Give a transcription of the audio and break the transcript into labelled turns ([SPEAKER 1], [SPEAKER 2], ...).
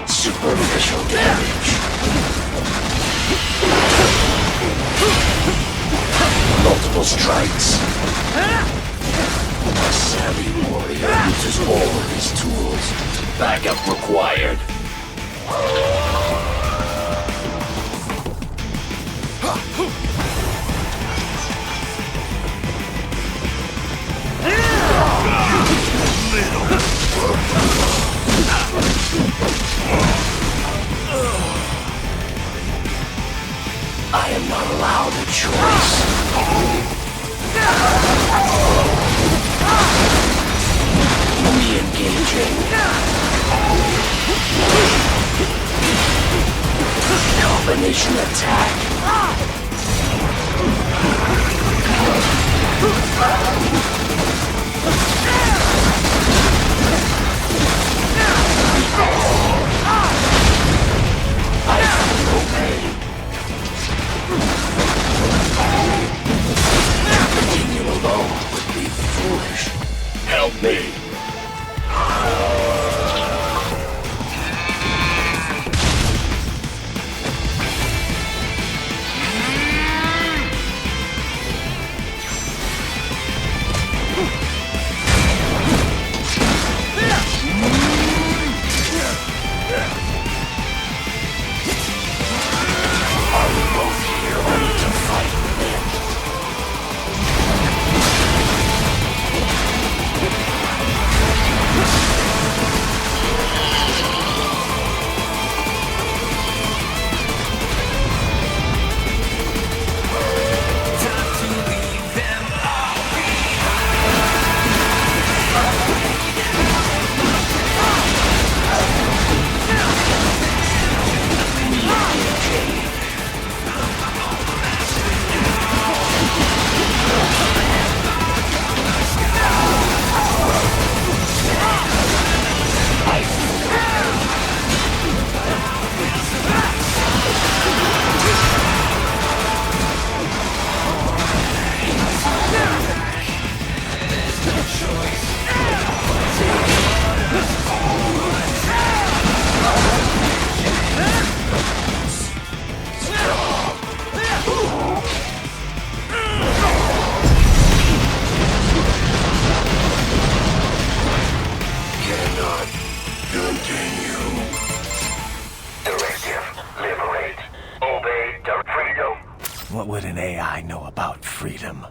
[SPEAKER 1] Superficial damage. Multiple strikes. A savvy warrior uses all of his tools. Backup required. I am not allowed a choice. Re-engaging. Combination attack. I feel no pain. Continue alone would be foolish. Help me. What would an AI know about freedom?